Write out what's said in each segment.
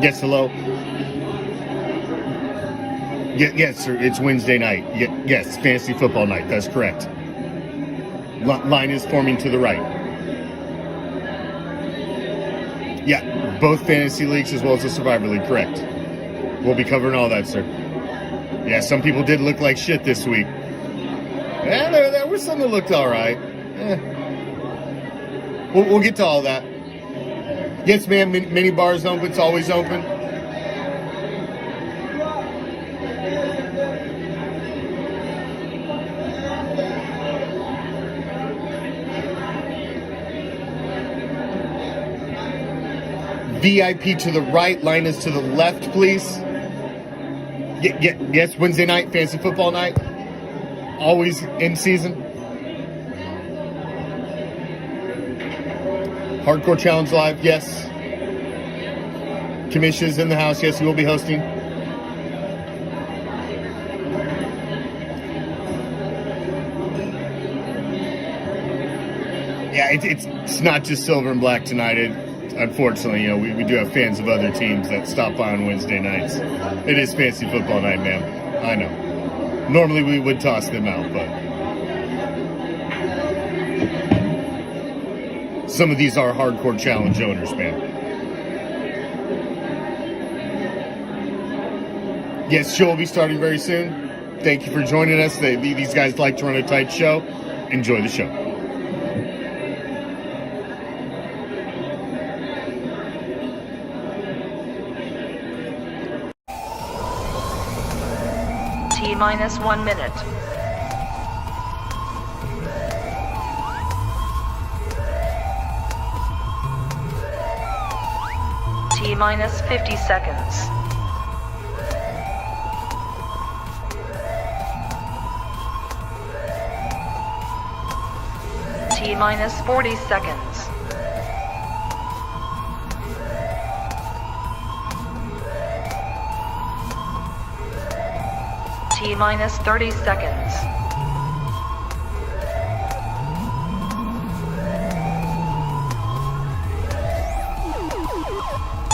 Yes, hello. Yes, sir. It's Wednesday night. Yes, fantasy football night. That's correct. Line is forming to the right. Yeah, both fantasy leagues as well as the Survivor League. Correct. We'll be covering all that, sir. Yeah, some people did look like shit this week. Yeah, there were some that looked all right. We'll get to all that. Yes, ma'am. Mini bars open. It's always open. VIP to the right. Line is to the left, please. Yes, Wednesday night, fantasy football night. Always in season. Hardcore Challenge Live, yes. Commish is in the house, yes, he will be hosting. Yeah, it's not just silver and black tonight. Unfortunately, we do have fans of other teams that stop by on Wednesday nights. It is fantasy football night, ma'am. I know. Normally we would toss them out, but some of these are hardcore challenge owners, man. Yes, show will be starting very soon. Thank you for joining us. These guys like to run a tight show. Enjoy the show. T-minus 1 minute. T-minus 50 seconds. T-minus 40 seconds. T-minus 30 seconds.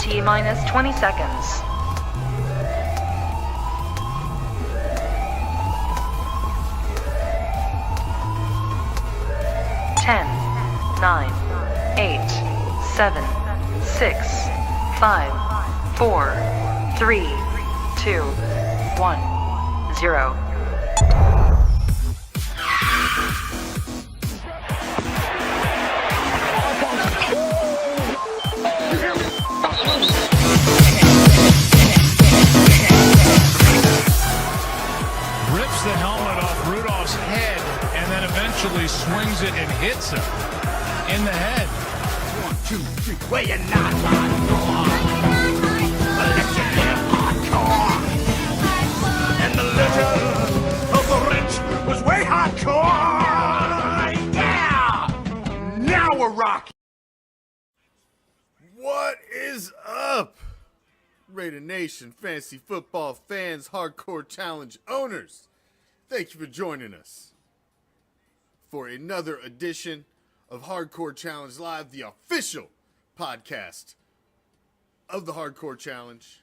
T-minus 20 seconds. Ten, 9, 8, 7, 6, 5, 4, 3, 2, 1. 0. Rips the helmet off Rudolph's head and then eventually swings it and hits him in the head. 1, 2, 3, where you not hardcore? I'll let you live hardcore. And the legend of the rich was way hardcore. Yeah! Now we're rocking. What is up, Raider Nation, fantasy football fans, hardcore challenge owners? Thank you for joining us for another edition of Hardcore Challenge Live, the official podcast of the Hardcore Challenge.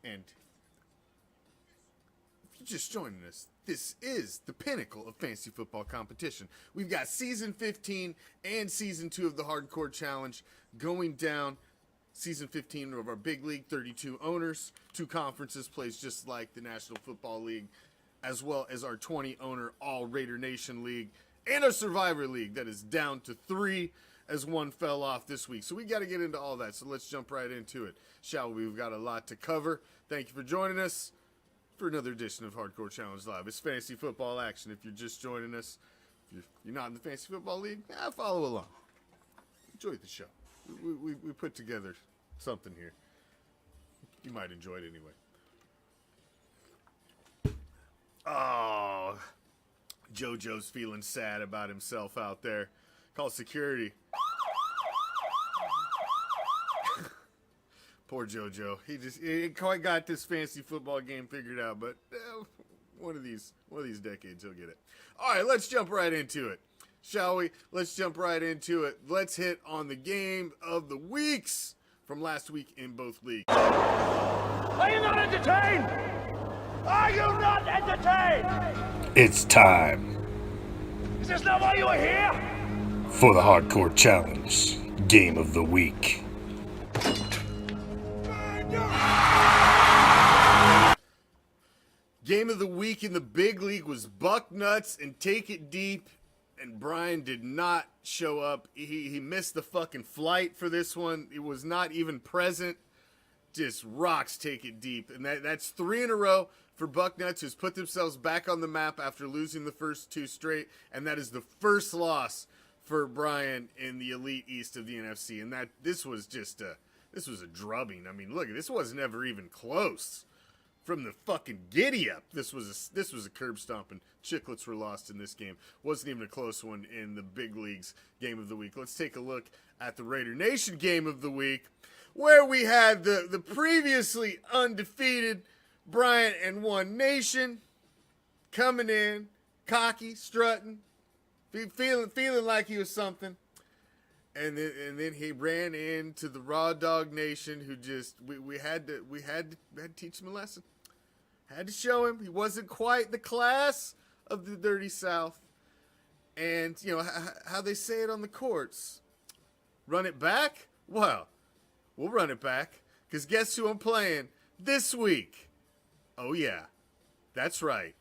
And if you're just joining us, this is the pinnacle of fantasy football competition. We've got Season 15 and Season 2 of the Hardcore Challenge going down. Season 15 of our big league, 32 owners, 2 conferences, plays just like the National Football League, as well as our 20-owner All Raider Nation League, and our Survivor League that is down to 3 as one fell off this week. So we got to get into all that, so let's jump right into it, shall we? We've got a lot to cover. Thank you for joining us for another edition of Hardcore Challenge Live. It's fantasy football action. If you're just joining us, if you're not in the Fantasy Football League, follow along. Enjoy the show. We put together something here. You might enjoy it anyway. Oh, JoJo's feeling sad about himself out there. Call security. Poor JoJo. He ain't quite got this fantasy football game figured out, but One of these decades he'll get it. All right, let's jump right into it. Shall we? Let's jump right into it. Let's hit on the game of the weeks from last week in both leagues. Are you not entertained? Are you not entertained? It's time Is this not why you are here? for the Hardcore Challenge Game of the Week. Game of the week in the big league was Bucknuts and Take It Deep, and Brian did not show up. He missed the fucking flight for this one. He was not even present. Just rocks Take It Deep, and that's 3 in a row for Bucknuts, who's put themselves back on the map after losing the first 2 straight, and that is the first loss for Brian in the Elite East of the NFC, and this was a drubbing. I mean, look, this wasn't ever even close. From the fucking giddy up, this was a curb stomp, and Chicklets were lost in this game. Wasn't even a close one in the big leagues game of the week. Let's take a look at the Raider Nation game of the week, where we had the previously undefeated Bryant and One Nation coming in, cocky, strutting, feeling like he was something. And then he ran into the Raw Dog Nation, who just we had to teach him a lesson. Had to show him he wasn't quite the class of the Dirty South. And you know how they say it on the courts. Run it back? Well, we'll run it back, because guess who I'm playing this week? Oh yeah, that's right.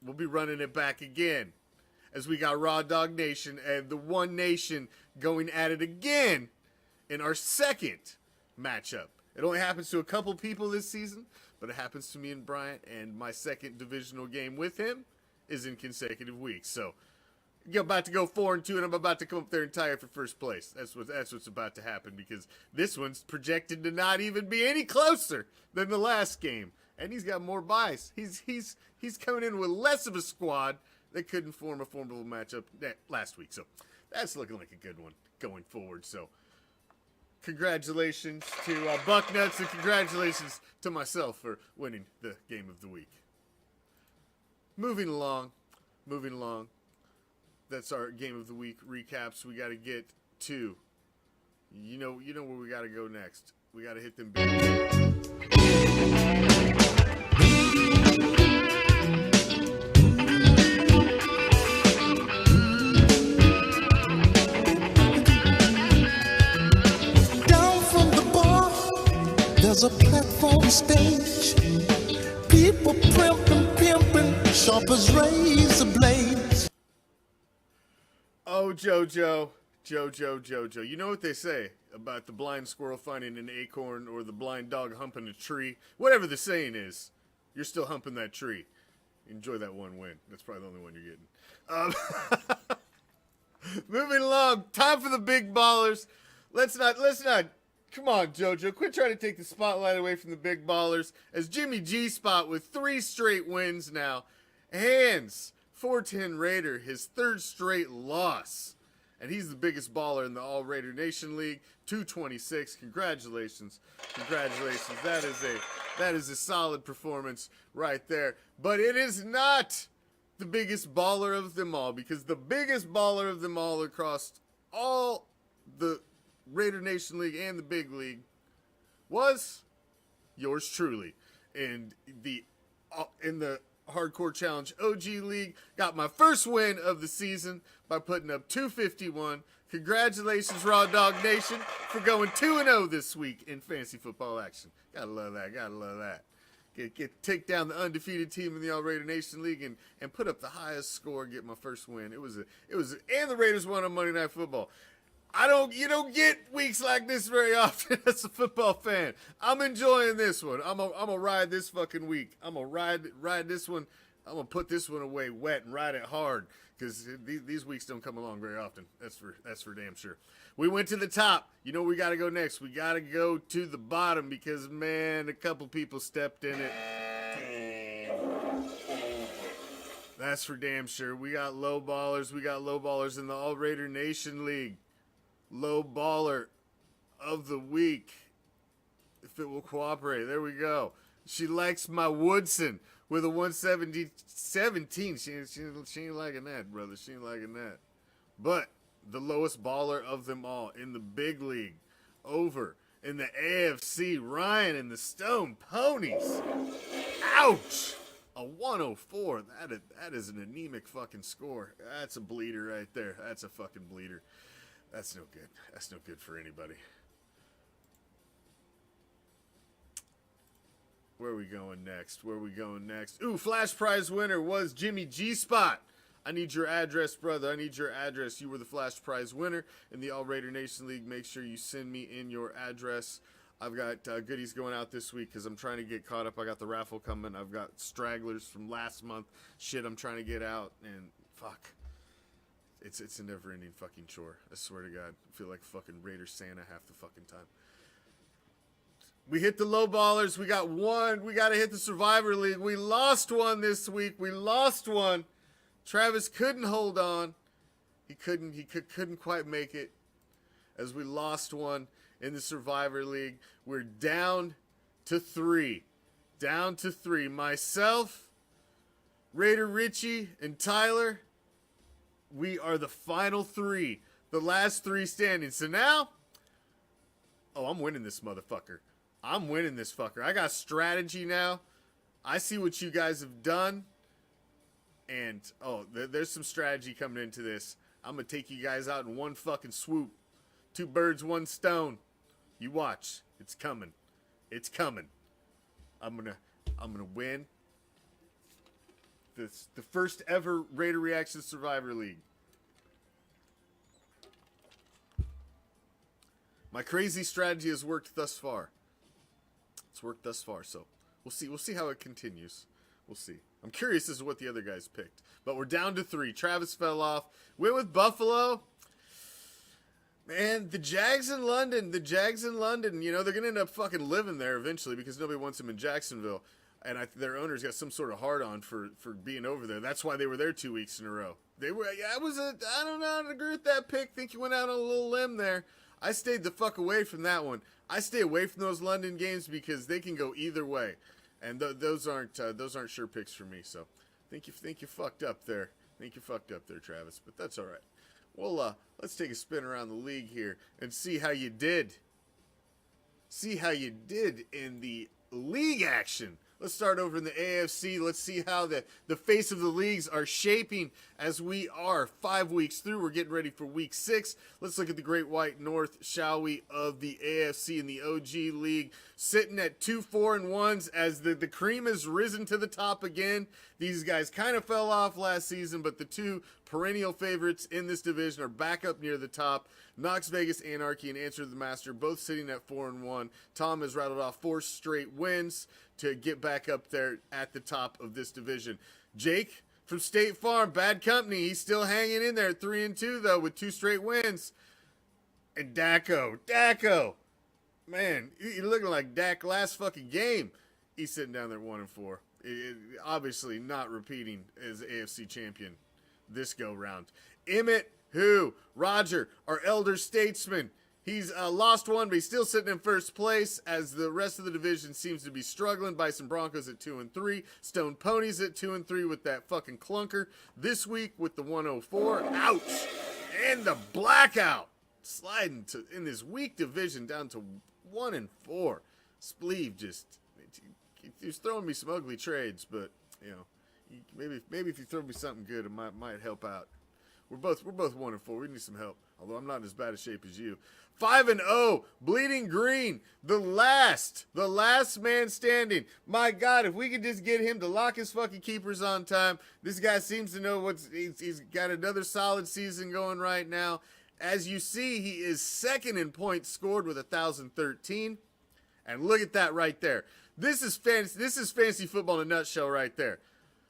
We'll be running it back again, as we got Raw Dog Nation and the One Nation going at it again in our second matchup. It only happens to a couple people this season, but it happens to me and Bryant, and my second divisional game with him is in consecutive weeks. So you're about to go 4-2, and I'm about to come up there and tie it for first place. That's what's about to happen, because this one's projected to not even be any closer than the last game, and he's got more buys. He's coming in with less of a squad. They couldn't form a formidable matchup last week. So that's looking like a good one going forward. So congratulations to Bucknuts, and congratulations to myself for winning the game of the week. Moving along. That's our game of the week recaps. We got to get to, you know where we got to go next. We got to hit them big. There's a platform stage, people pimping, sharp as razor blades. Oh, Jojo. You know what they say about the blind squirrel finding an acorn, or the blind dog humping a tree? Whatever the saying is, you're still humping that tree. Enjoy that one win. That's probably the only one you're getting. Moving along, time for the big ballers. Let's not. Come on, JoJo. Quit trying to take the spotlight away from the big ballers, as Jimmy G Spot with 3 straight wins now hands 410 Raider his 3rd straight loss. And he's the biggest baller in the All Raider Nation League, 226. Congratulations. That is a solid performance right there. But it is not the biggest baller of them all, because the biggest baller of them all across all the Raider Nation League and the big league was yours truly. And in the Hardcore Challenge OG League, got my first win of the season by putting up 251. Congratulations, Raw Dog Nation, for going 2-0 this week in fantasy football action. Gotta love that. Take down the undefeated team in the All Raider Nation League and put up the highest score and get my first win. And the Raiders won on Monday Night Football. You don't get weeks like this very often as a football fan. I'm enjoying this one. I'm gonna ride this fucking week. I'm gonna ride this one. I'm gonna put this one away wet and ride it hard, because these weeks don't come along very often. That's for damn sure. We went to the top. You know where we got to go next? We got to go to the bottom, because, man, a couple people stepped in it. That's for damn sure. We got low ballers. We got low ballers in the All Raider Nation League. Low baller of the week, if it will cooperate. There we go. She likes my Woodson with a 117. She ain't liking that, brother. She ain't liking that. But the lowest baller of them all in the big league, over in the AFC, Ryan and the Stone Ponies. Ouch! A 104. That is an anemic fucking score. That's a bleeder right there. That's a fucking bleeder. That's no good. That's no good for anybody. Where are we going next? Ooh, Flash Prize winner was Jimmy G Spot. I need your address, brother. I need your address. You were the Flash Prize winner in the All Raider Nation League. Make sure you send me in your address. I've got goodies going out this week because I'm trying to get caught up. I got the raffle coming. I've got stragglers from last month. Shit I'm trying to get out. And fuck. It's a never-ending fucking chore. I swear to God. I feel like fucking Raider Santa half the fucking time. We hit the low ballers. We got one. We got to hit the Survivor League. We lost one this week. We lost one. Travis couldn't hold on. He couldn't quite make it as we lost one in the Survivor League. We're down to 3. Down to 3. Myself, Raider Richie, and Tyler, we are the final 3. The last 3 standing. So now, I'm winning this motherfucker. I'm winning this fucker. I got strategy now. I see what you guys have done. And, there's some strategy coming into this. I'm going to take you guys out in one fucking swoop. 2 birds, 1 stone. You watch. It's coming. It's coming. I'm gonna win the first ever Raider Reaction Survivor League. My crazy strategy has worked thus far. It's worked thus far, so we'll see. We'll see how it continues. We'll see. I'm curious as to what the other guys picked. But we're down to 3. Travis fell off. Went with Buffalo. Man, the Jags in London, you know, they're going to end up fucking living there eventually because nobody wants them in Jacksonville. And their owner's got some sort of hard-on for being over there. That's why they were there 2 weeks in a row. I don't know how to agree with that pick. Think you went out on a little limb there. I stayed the fuck away from that one. I stay away from those London games because they can go either way. And those aren't sure picks for me. So think you fucked up there. Think you fucked up there, Travis. But that's all right. Well, let's take a spin around the league here and see how you did. See how you did in the league action. Let's start over in the AFC. Let's see how the face of the leagues are shaping as we are 5 weeks through. We're getting ready for week 6. Let's look at the Great White North, shall we, of the AFC and the OG League. Sitting at 2 4-1s as the cream has risen to the top again. These guys kind of fell off last season, but the 2 perennial favorites in this division are back up near the top. Knox Vegas Anarchy and Answer the Master both sitting at 4-1. Tom has rattled off 4 straight wins to get back up there at the top of this division. Jake from State Farm, bad company. He's still hanging in there at 3-2 though with 2 straight wins. And Daco, man, he's looking like Dak last fucking game. He's sitting down there 1-4. Obviously not repeating as AFC champion this go round. Emmett, Roger, our elder statesman. He's lost one, but he's still sitting in first place as the rest of the division seems to be struggling. Bison Broncos at 2-3. Stone Ponies at 2-3 with that fucking clunker. This week with the 104. Ouch! And the blackout. Sliding in this weak division down to 1-4. Spleeve he was throwing me some ugly trades, but, you know, maybe if you throw me something good, it might help out. We're both 1-4. We need some help. Although I'm not in as bad a shape as you. 5-0, Bleeding Green, the last man standing. My God, if we could just get him to lock his fucking keepers on time. This guy seems to know he's got another solid season going right now. As you see, he is second in points scored with 1,013. And look at that right there. This is fantasy football in a nutshell right there.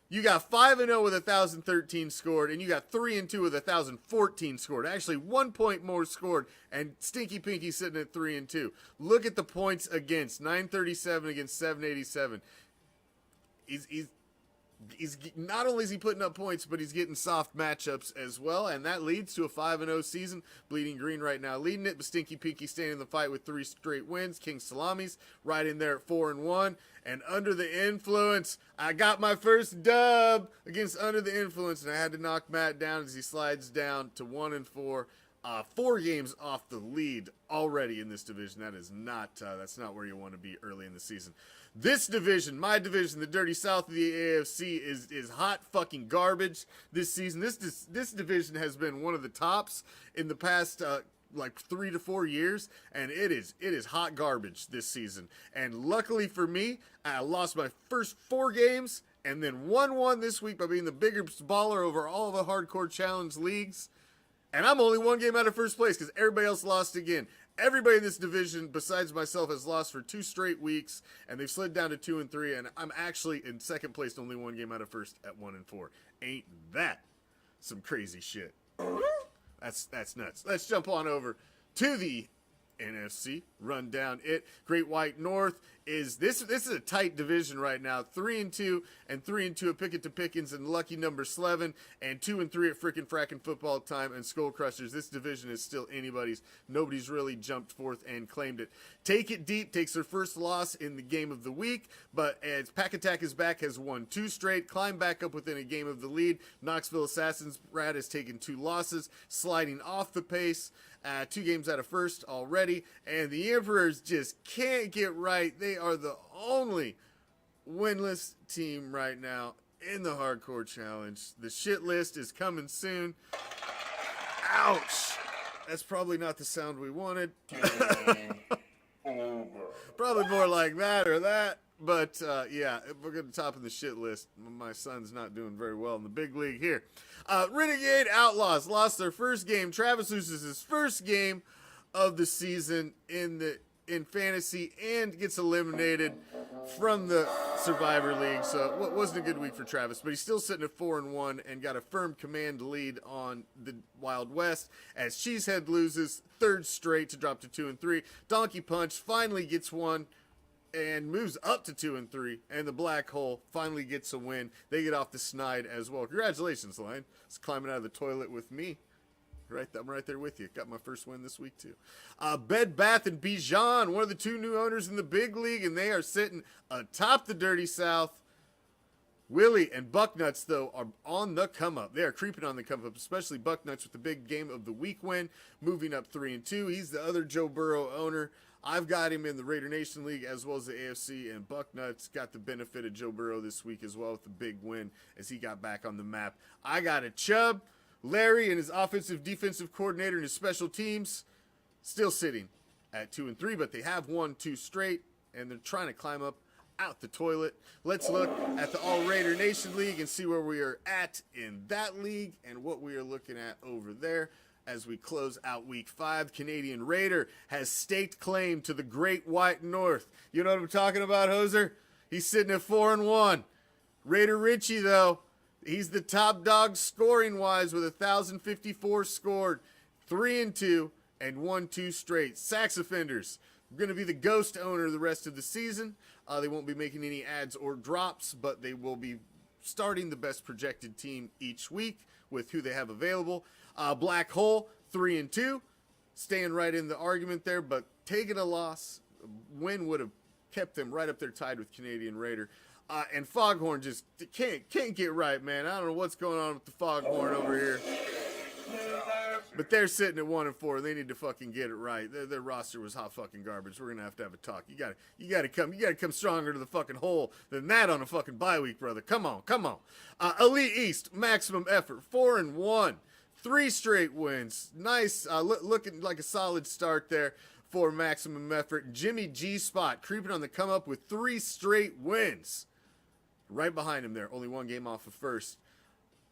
You got 5-0 with 1,013 scored, and you got 3-2 with 1,014 scored. Actually, 1 point more scored, and Stinky Pinky sitting at 3-2. Look at the points against 937 against 787. not only is he putting up points, but he's getting soft matchups as well, and that leads to a 5-0 season. Bleeding Green right now leading it, but Stinky Pinky staying in the fight with 3 straight wins. King Salamis right in there at 4-1, and Under the Influence, I got my first dub against Under the Influence, and I had to knock Matt down as he slides down to 1-4. 4 games off the lead already in this division. That is not that's not where you want to be early in the season. This division, my division, the Dirty South of the AFC, is hot fucking garbage this season. This division has been one of the tops in the past like 3 to 4 years, and it is hot garbage this season. And luckily for me, I lost my first 4 games and then won this week by being the biggest baller over all the hardcore challenge leagues. And I'm only 1 game out of first place because everybody else lost again. Everybody in this division, besides myself, has lost for 2 straight weeks, and they've slid down to 2-3, and I'm actually in second place, only 1 game out of first at 1-4. Ain't that some crazy shit? That's nuts. Let's jump on over to the NFC, run down it. Great White North is this is a tight division right now. 3-2 and 3-2 at Pickett to Pickens and lucky number 11, and 2-3 at frickin' football time and Skull Crushers. This division is still anybody's. Nobody's really jumped forth and claimed it. Take It Deep takes their first loss in the game of the week, but as Pack Attack is back, has won 2 straight, climbed back up within a game of the lead. Knoxville Assassins Brad has taken 2 losses, sliding off the pace. 2 games out of first already, and the Emperors just can't get right. They are the only winless team right now in the Hardcore Challenge. The shit list is coming soon. Ouch! That's probably not the sound we wanted. Probably more like that or that. But, yeah, we're going to top of the shit list. My son's not doing very well in the big league here. Renegade Outlaws lost their first game. Travis loses his first game of the season in fantasy and gets eliminated from the Survivor League. So it wasn't a good week for Travis, but he's still sitting at 4-1 and got a firm command lead on the Wild West as Cheesehead loses 3rd straight to drop to 2-3. Donkey Punch finally gets one and moves up to 2-3, and the Black Hole finally gets a win. They get off the snide as well. Congratulations, Lion. It's climbing out of the toilet with me. I'm right there with you. Got my first win this week, too. Bed Bath & Bijan, one of the 2 new owners in the big league, and they are sitting atop the Dirty South. Willie and Bucknuts, though, are on the come-up. They are creeping on the come-up, especially Bucknuts with the big game of the week win, moving up 3-2. He's the other Joe Burrow owner. I've got him in the Raider Nation League as well as the AFC, and Bucknuts got the benefit of Joe Burrow this week as well with the big win as he got back on the map. I got a Chubb, Larry, and his offensive defensive coordinator and his special teams still sitting at 2-3, but they have won 2 straight, and they're trying to climb up out the toilet. Let's look at the All Raider Nation League and see where we are at in that league and what we are looking at over there. As we close out week 5, Canadian Raider has staked claim to the Great White North. You know what I'm talking about, Hoser? He's sitting at 4-1. Raider Richie, though, he's the top dog scoring-wise with 1,054 scored, 3-2, and won 2 straight. Sax Offenders, going to be the ghost owner the rest of the season. They won't be making any ads or drops, but they will be starting the best projected team each week with who they have available. Black Hole, 3-2, staying right in the argument there, but taking a loss. Win would have kept them right up there tied with Canadian Raider. And Foghorn just can't get right, man. I don't know what's going on with the Foghorn over here. But they're sitting at 1-4. They need to fucking get it right. Their roster was hot fucking garbage. We're gonna have to have a talk. You gotta come stronger to the fucking hole than that on a fucking bye week, brother. Come on. Elite East, maximum effort, 4-1. 3 straight wins. Nice, looking like a solid start there for maximum effort. Jimmy G Spot creeping on the come up with 3 straight wins. Right behind him there, only 1 game off of first.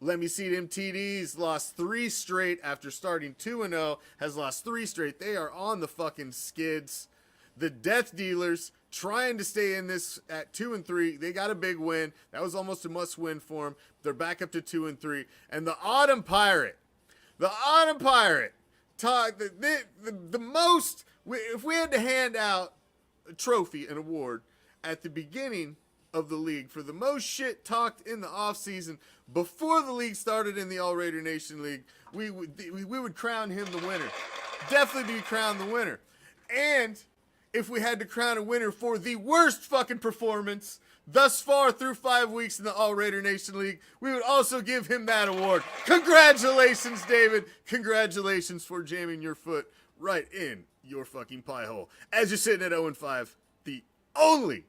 Let Me See Them TDs lost 3 straight after starting 2-0. Has lost 3 straight. They are on the fucking skids. The Death Dealers trying to stay in this at 2-3. They got a big win. That was almost a must win for them. They're back up to 2-3. And the Autumn Pirate. The most, if we had to hand out a trophy, an award, at the beginning of the league for the most shit talked in the offseason before the league started in the All Raider Nation League. We would crown him the winner. Definitely be crowned the winner. And if we had to crown a winner for the worst fucking performance thus far through 5 weeks in the All Raider Nation League, we would also give him that award. Congratulations, David. Congratulations for jamming your foot right in your fucking pie hole. As you're sitting at 0-5, the only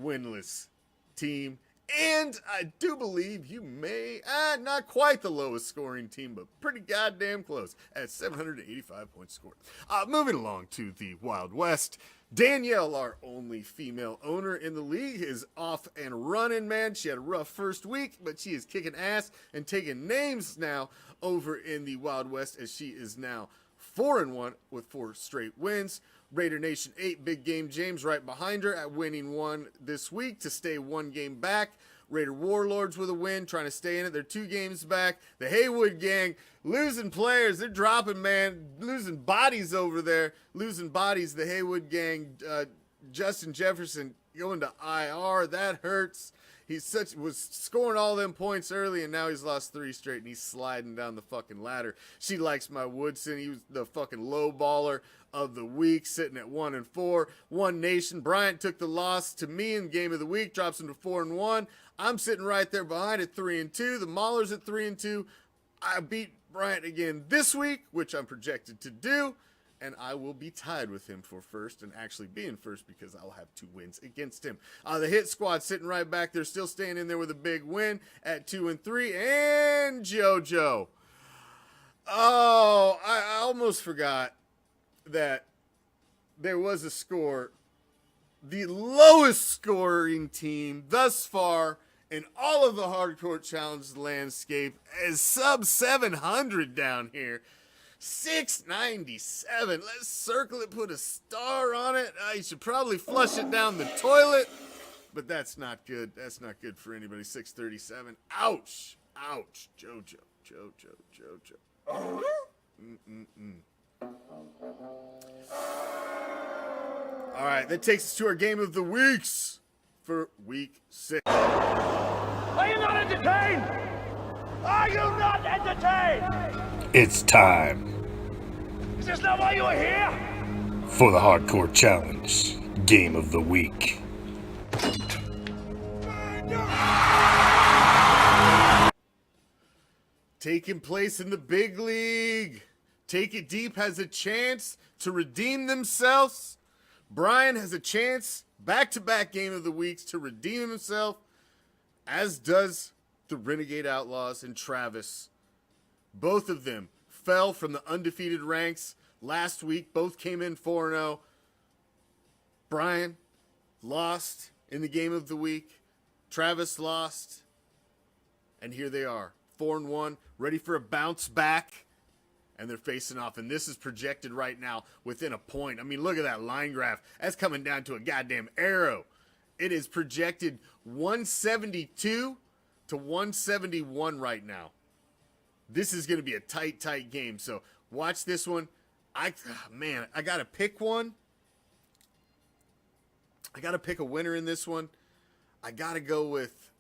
winless team. And I do believe you may, not quite the lowest scoring team, but pretty goddamn close at 785 points scored. Moving along to the Wild West. Danielle, our only female owner in the league, is off and running, man. She had a rough first week, but she is kicking ass and taking names now over in the Wild West, as she is now 4-1 with 4 straight wins. Raider Nation 8, Big Game James right behind her at winning 1 this week to stay 1 game back. Raider Warlords with a win, trying to stay in it. They're 2 games back. The Haywood gang losing players. They're dropping, man. Losing bodies over there. Losing bodies. The Haywood gang, Justin Jefferson going to IR. That hurts. Was scoring all them points early, and now he's lost 3 straight, and he's sliding down the fucking ladder. She likes my Woodson. He was the fucking low baller of the week, sitting at 1-4. One Nation. Bryant took the loss to me in game of the week, drops him to 4-1. I'm sitting right there behind at 3-2. The Maulers at 3-2. I beat Bryant again this week, which I'm projected to do, and I will be tied with him for first, and actually being first because I'll have 2 wins against him. The Hit Squad sitting right back there, still staying in there with a big win at 2-3. And JoJo. Oh, I almost forgot that there was a score. The lowest scoring team thus far in all of the Hardcore Challenge landscape is sub 700 down here. 697. Let's circle it, put a star on it. You should probably flush it down the toilet, but that's not good. That's not good for anybody. 637. Ouch. Ouch. JoJo. All right, that takes us to our game of the weeks for week 6. Are you not entertained? Are you not entertained? It's time Is this not why you are here? for the Hardcore Challenge Game of the Week. Taking place in the big league. Take It Deep has a chance to redeem themselves. Brian has a chance, back-to-back game of the weeks, to redeem himself, as does the Renegade Outlaws and Travis. Both of them fell from the undefeated ranks last week. Both came in 4-0. Brian lost in the game of the week. Travis lost. And here they are, 4-1, ready for a bounce back. And they're facing off. And this is projected right now within a point. I mean, look at that line graph. That's coming down to a goddamn arrow. It is projected 172 to 171 right now. This is going to be a tight game. So watch this one. I got to pick one. I got to pick a winner in this one. I got to go with...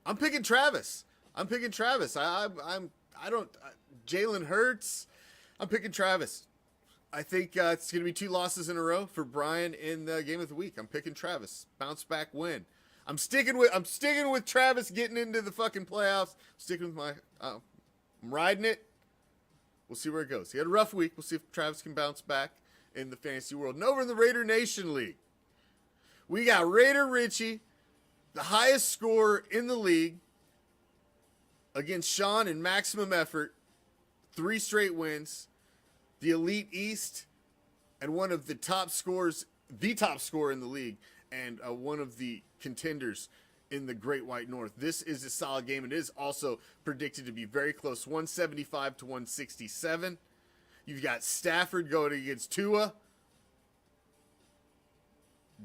I'm picking Travis. Jalen Hurts. I'm picking Travis. I think it's going to be 2 losses in a row for Brian in the game of the week. I'm picking Travis. Bounce back win. I'm sticking with Travis getting into the fucking playoffs. I'm riding it. We'll see where it goes. He had a rough week. We'll see if Travis can bounce back in the fantasy world. And over in the Raider Nation League, we got Raider Richie, the highest scorer in the league, against Sean in maximum effort. 3 straight wins. The Elite East, and one of the top scorers, the top scorer in the league, and one of the contenders in the Great White North. This is a solid game. It is also predicted to be very close, 175 to 167. You've got Stafford going against Tua.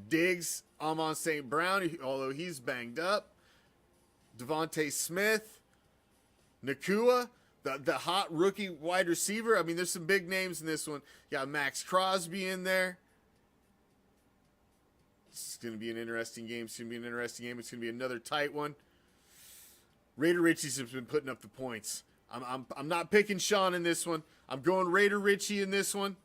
Diggs, Amon St. Brown, although he's banged up. Devontae Smith, Nakua, the hot rookie wide receiver. I mean, there's some big names in this one. You got Max Crosby in there. It's going to be an interesting game. It's going to be an interesting game. It's going to be another tight one. Raider Richie's has been putting up the points. I'm not picking Sean in this one. I'm going Raider Richie in this one.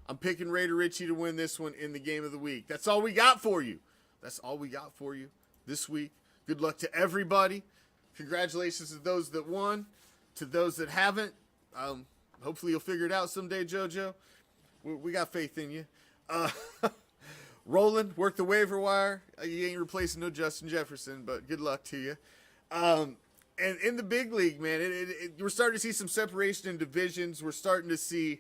I'm picking Raider Richie to win this one in the game of the week. That's all we got for you. That's all we got for you this week. Good luck to everybody. Congratulations to those that won. To those that haven't, hopefully you'll figure it out someday, JoJo. We got faith in you. Roland, work the waiver wire. You ain't replacing no Justin Jefferson, but good luck to you. And in the big league, man, we're starting to see some separation in divisions. We're starting to see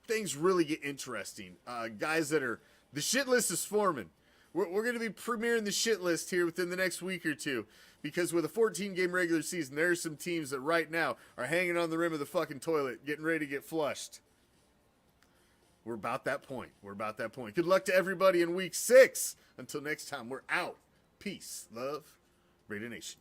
things really get interesting. Guys that are, the shit list is forming. We're going to be premiering the shit list here within the next week or two, because with a 14-game regular season, there are some teams that right now are hanging on the rim of the fucking toilet, getting ready to get flushed. We're about that point. We're about that point. Good luck to everybody in week 6. Until next time, we're out. Peace, love, Raider Nation.